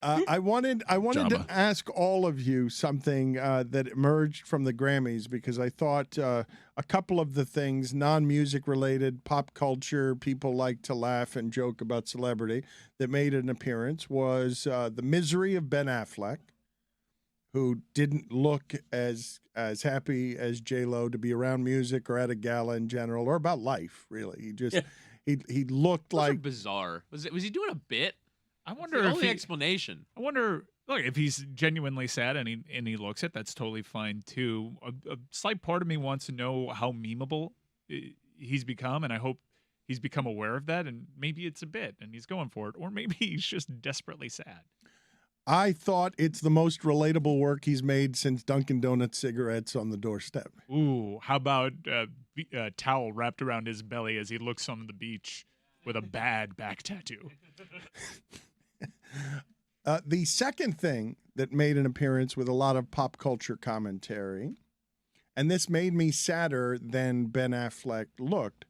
I wanted to Jabba. ask all of you something that emerged from the Grammys, because I thought a couple of the things, non-music related, pop culture, people like to laugh and joke about celebrity, that made an appearance was the misery of Ben Affleck, who didn't look as happy as J-Lo to be around music or at a gala in general, or about life, really. He just he looked Those are like bizarre. Was he doing a bit? I That's wonder the if only he, explanation. I wonder, look, if he's genuinely sad and he looks it, that's totally fine too. A slight part of me wants to know how memeable he's become, and I hope he's become aware of that. And maybe it's a bit, and he's going for it, or maybe he's just desperately sad. I thought it's the most relatable work he's made since Dunkin' Donuts cigarettes on the doorstep. Ooh, how about a towel wrapped around his belly as he looks on the beach with a bad back tattoo? The second thing that made an appearance with a lot of pop culture commentary, and this made me sadder than Ben Affleck looked,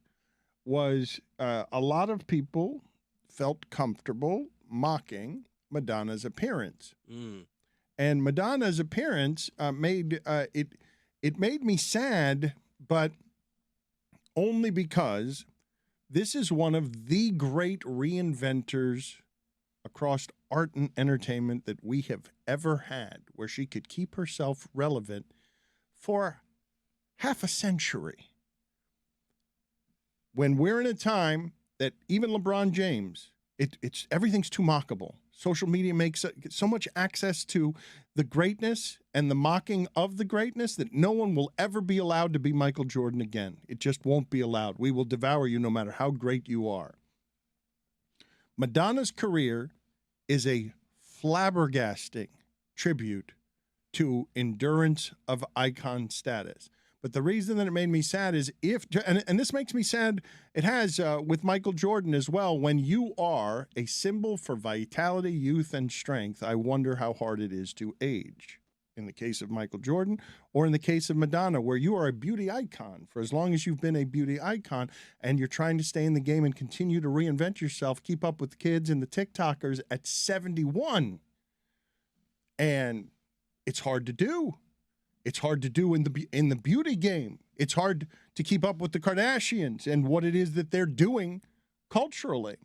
was a lot of people felt comfortable mocking Madonna's appearance. And Madonna's appearance made me sad, but only because this is one of the great reinventors across art and entertainment that we have ever had, where she could keep herself relevant for half a century. When we're in a time that even LeBron James, it's everything's too mockable. Social media makes so much access to the greatness and the mocking of the greatness that no one will ever be allowed to be Michael Jordan again. It just won't be allowed. We will devour you no matter how great you are. Madonna's career is a flabbergasting tribute to endurance of icon status. But the reason that it made me sad is and this makes me sad, it has with Michael Jordan as well. When you are a symbol for vitality, youth, and strength, I wonder how hard it is to age. In the case of Michael Jordan, or in the case of Madonna, where you are a beauty icon for as long as you've been a beauty icon, and you're trying to stay in the game and continue to reinvent yourself, keep up with the kids and the TikTokers at 71. And it's hard to do. It's hard to do in the beauty game. It's hard to keep up with the Kardashians and what it is that they're doing culturally.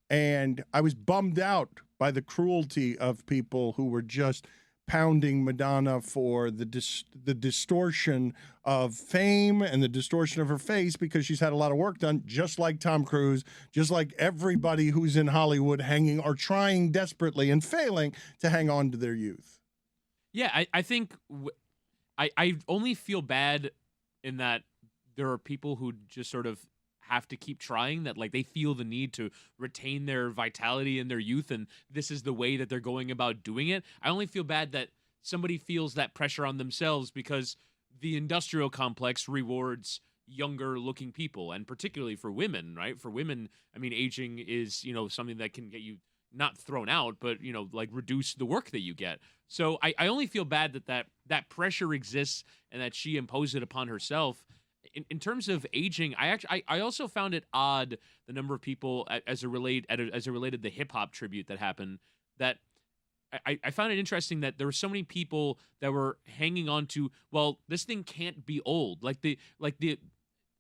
And I was bummed out by the cruelty of people who were just pounding Madonna for the distortion of fame and the distortion of her face, because she's had a lot of work done, just like Tom Cruise, just like everybody who's in Hollywood hanging or trying desperately and failing to hang on to their youth. Yeah, I think I only feel bad in that there are people who just sort of have to keep trying, that like they feel the need to retain their vitality and their youth, and this is the way that they're going about doing it. I only feel bad that somebody feels that pressure on themselves because the industrial complex rewards younger looking people, and particularly for women, right? For women, I mean, aging is, something that can get you not thrown out, but, like reduce the work that you get. So I only feel bad that pressure exists and that she imposed it upon herself. In terms of aging, I also found it odd, the number of people as it related to the hip hop tribute that happened, that I found it interesting that there were so many people that were hanging on to, well, this thing can't be old.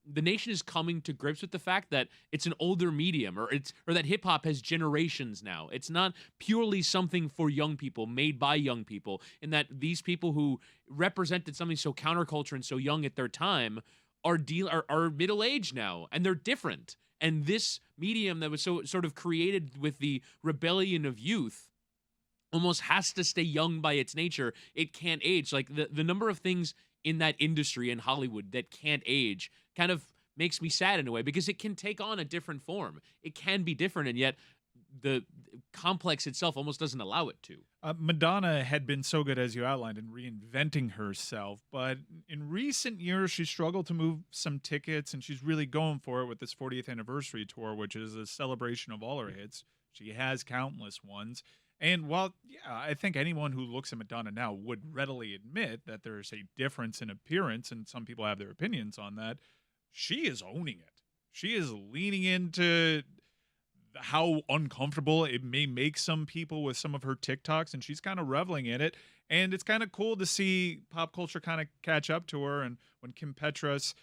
The nation is coming to grips with the fact that it's an older medium, or that hip hop has generations now. It's not purely something for young people, made by young people, and that these people who represented something so counterculture and so young at their time are middle-aged now, and they're different. And this medium that was so sort of created with the rebellion of youth almost has to stay young by its nature. It can't age. Like the number of things in that industry in Hollywood that can't age kind of makes me sad in a way, because it can take on a different form. It can be different, and yet the complex itself almost doesn't allow it to. Madonna had been so good, as you outlined, in reinventing herself, but in recent years she struggled to move some tickets, and she's really going for it with this 40th anniversary tour, which is a celebration of all her hits. She has countless ones. And while, I think anyone who looks at Madonna now would readily admit that there's a difference in appearance, and some people have their opinions on that, she is owning it. She is leaning into how uncomfortable it may make some people with some of her TikToks, and she's kind of reveling in it. And it's kind of cool to see pop culture kind of catch up to her. And when Kim Petras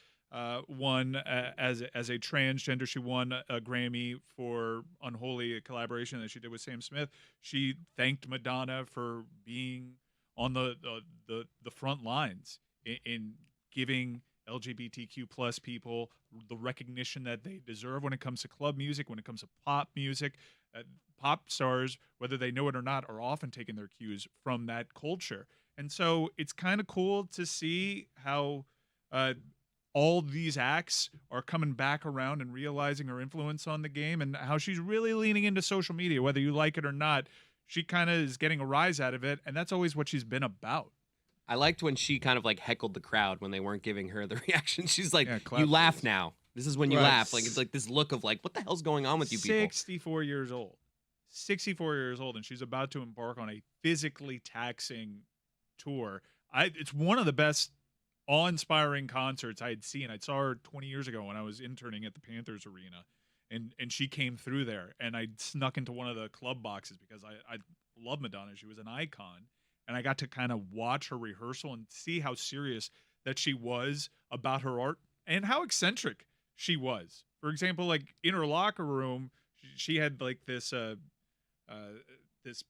won as a transgender, she won a Grammy for Unholy, a collaboration that she did with Sam Smith. She thanked Madonna for being on the front lines in giving LGBTQ plus people the recognition that they deserve when it comes to club music, when it comes to pop music. Pop stars, whether they know it or not, are often taking their cues from that culture. And so it's kind of cool to see how all these acts are coming back around and realizing her influence on the game, and how she's really leaning into social media, whether you like it or not. She kind of is getting a rise out of it, and that's always what she's been about. I liked when she kind of like heckled the crowd when they weren't giving her the reaction. She's like, clap you laugh please. now. This is when you Right. laugh. Like, it's like this look of like, what the hell's going on with you people? 64 years old. 64 years old, and she's about to embark on a physically taxing tour. It's one of the best awe-inspiring concerts I had seen. I saw her 20 years ago when I was interning at the Panthers Arena, and she came through there, and I snuck into one of the club boxes because I love Madonna. She was an icon, and I got to kind of watch her rehearsal and see how serious that she was about her art and how eccentric she was. For example, like in her locker room, she had like this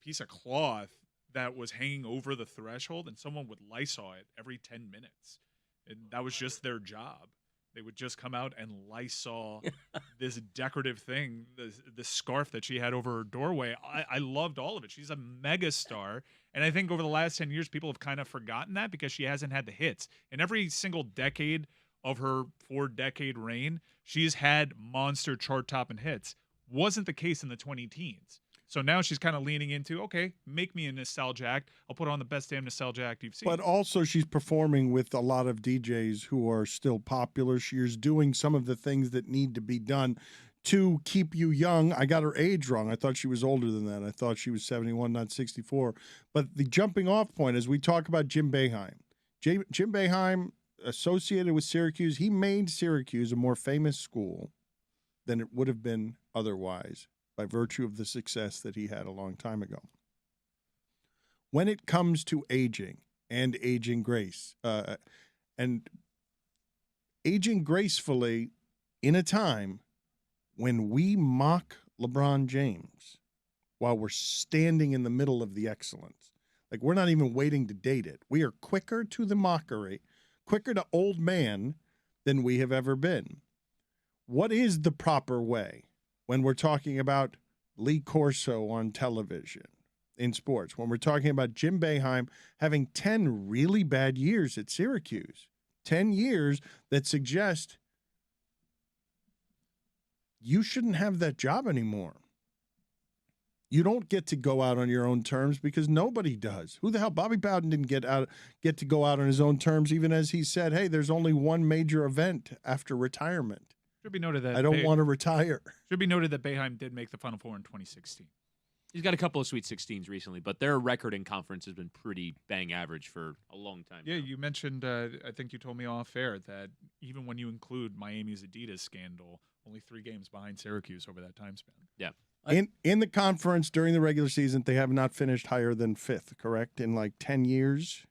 piece of cloth that was hanging over the threshold, and someone would Lysol it every 10 minutes. And that was just their job. They would just come out and Lysol this decorative thing, this scarf that she had over her doorway. I loved all of it. She's a mega star. And I think over the last 10 years, people have kind of forgotten that because she hasn't had the hits. In every single decade of her 4-decade reign, she's had monster chart-topping hits. Wasn't the case in the 2010s. So now she's kind of leaning into, okay, make me a nostalgia act. I'll put on the best damn nostalgia act you've seen. But also she's performing with a lot of DJs who are still popular. She's doing some of the things that need to be done to keep you young. I got her age wrong. I thought she was older than that. I thought she was 71, not 64. But the jumping off point is we talk about Jim Boeheim. Jim Boeheim, associated with Syracuse, he made Syracuse a more famous school than it would have been otherwise, by virtue of the success that he had a long time ago. When it comes to aging and aging grace, and aging gracefully in a time when we mock LeBron James while we're standing in the middle of the excellence. Like, we're not even waiting to date it. We are quicker to the mockery, quicker to old man than we have ever been. What is the proper way when we're talking about Lee Corso on television in sports, when we're talking about Jim Boeheim having 10 really bad years at Syracuse, 10 years that suggest you shouldn't have that job anymore. You don't get to go out on your own terms because nobody does. Who the hell? Bobby Bowden didn't get to go out on his own terms, even as he said, hey, there's only one major event after retirement. Should be noted that I don't want to retire. Should be noted that Boeheim did make the Final Four in 2016. He's got a couple of Sweet 16s recently, but their record in conference has been pretty bang average for a long time Yeah, now. you mentioned, I think you told me off air, that even when you include Miami's Adidas scandal, only 3 games behind Syracuse over that time span. Yeah. In the conference during the regular season, they have not finished higher than 5th, correct? In like 10 years?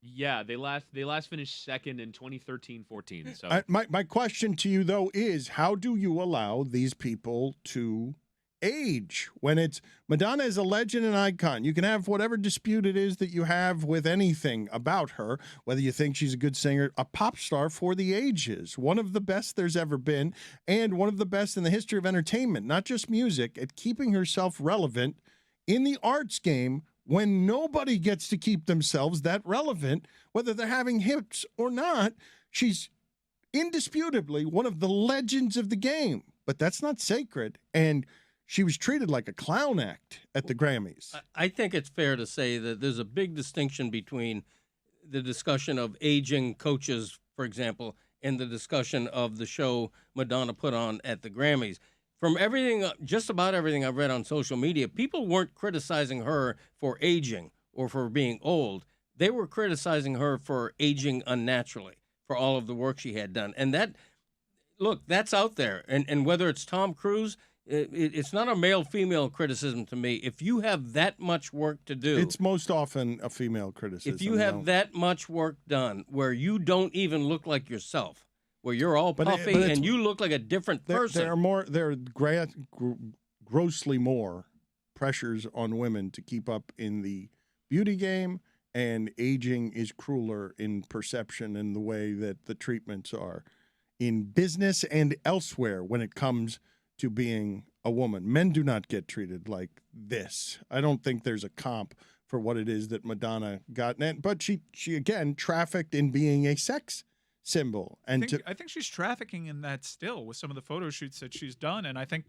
Yeah, they last finished second in 2013-14. So My question to you, though, is how do you allow these people to age when it's Madonna is a legend and icon? You can have whatever dispute it is that you have with anything about her, whether you think she's a good singer, a pop star for the ages, one of the best there's ever been, and one of the best in the history of entertainment, not just music, at keeping herself relevant in the arts game when nobody gets to keep themselves that relevant, whether they're having hits or not. She's indisputably one of the legends of the game, but that's not sacred. And she was treated like a clown act at the Grammys. I think it's fair to say that there's a big distinction between the discussion of aging coaches, for example, and the discussion of the show Madonna put on at the Grammys. From everything, just about everything I've read on social media, people weren't criticizing her for aging or for being old. They were criticizing her for aging unnaturally, for all of the work she had done. And that, look, that's out there. And whether it's Tom Cruise, it's not a male-female criticism to me. If you have that much work to do, It's most often a female criticism. if you have no. that much work done where you don't even look like yourself, where you're all But puffy it's- and you look like a different person. There are grossly more pressures on women to keep up in the beauty game, and aging is crueler in perception in the way that the treatments are in business and elsewhere when it comes to being a woman. Men do not get treated like this. I don't think there's a comp for what it is that Madonna got. But she again trafficked in being a sex symbol. And I think she's trafficking in that still with some of the photo shoots that she's done. And I think,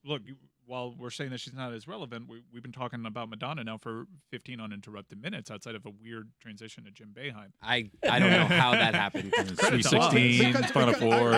look, while we're saying that she's not as relevant, we've been talking about Madonna now for 15 uninterrupted minutes outside of a weird transition to Jim Boeheim. I don't know how that happened. 316, Final Four.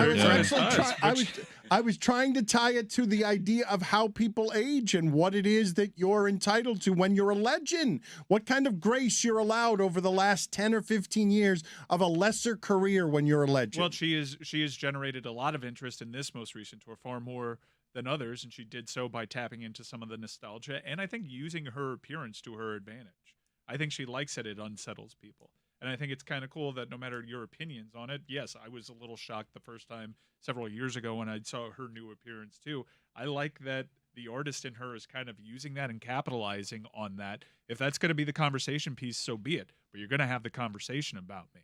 I was trying to tie it to the idea of how people age and what it is that you're entitled to when you're a legend. What kind of grace you're allowed over the last 10 or 15 years of a lesser career when you're a legend. Well, she has generated a lot of interest in this most recent tour, far more than others, and she did so by tapping into some of the nostalgia and I think using her appearance to her advantage. I think she likes it unsettles people. And I think it's kind of cool that no matter your opinions on it, yes, I was a little shocked the first time several years ago when I saw her new appearance too. I like that the artist in her is kind of using that and capitalizing on that. If that's going to be the conversation piece, so be it. But you're going to have the conversation about me.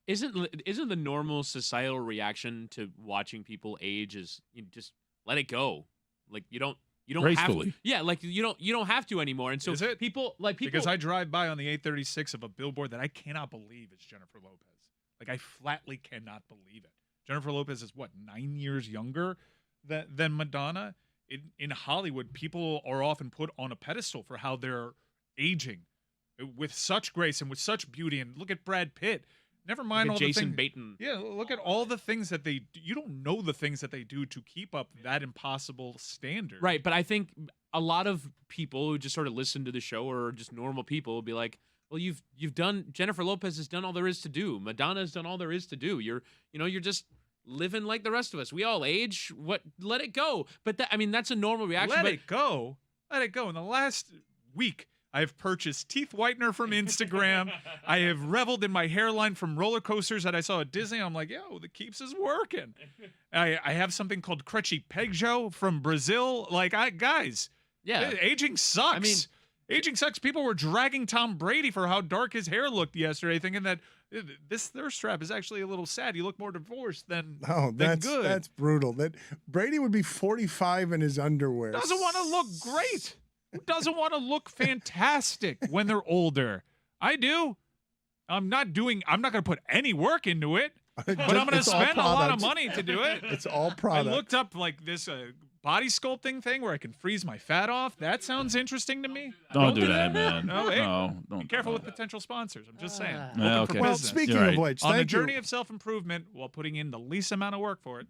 Isn't the normal societal reaction to watching people age is just let it go? Like you don't Gracefully. have to, yeah, like you don't have to anymore. And so Is it? people Because I drive by on the 836 of a billboard that I cannot believe is Jennifer Lopez. Like I flatly cannot believe it. Jennifer Lopez is what, 9 years younger than Madonna? In Hollywood, people are often put on a pedestal for how they're aging with such grace and with such beauty. And look at Brad Pitt. Never mind all Jason the things. Bateman. Yeah, look at all the things that they do. You don't know the things that they do to keep up that impossible standard. Right, but I think a lot of people who just sort of listen to the show or just normal people will be like, well, you've done, Jennifer Lopez has done all there is to do. Madonna's done all there is to do. You're just living like the rest of us. We all age. Let it go. But that's a normal reaction. Let it go. Let it go. In the last week, I have purchased teeth whitener from Instagram. I have reveled in my hairline from roller coasters that I saw at Disney. I'm like, yo, the Keeps is working. I have something called Crutchy Pegjo from Brazil. Like, guys, Yeah. aging sucks. I mean, aging sucks. People were dragging Tom Brady for how dark his hair looked yesterday, thinking that this thirst trap is actually a little sad. You look more divorced than good. That's brutal. That Brady would be 45 in his underwear. Doesn't want to look great. Who doesn't want to look fantastic when they're older? I do. I'm not going to put any work into it, but I'm going to It's all spend a lot of products. money to do it. It's all I product. looked up like this body sculpting thing where I can freeze my fat off. That sounds interesting to me. Don't do that, man. No, hey, don't. Be careful with potential sponsors. I'm just saying. Yeah, Open for okay. Well, business. speaking You're of right. which, On the thank you. journey of self-improvement while putting in the least amount of work for it.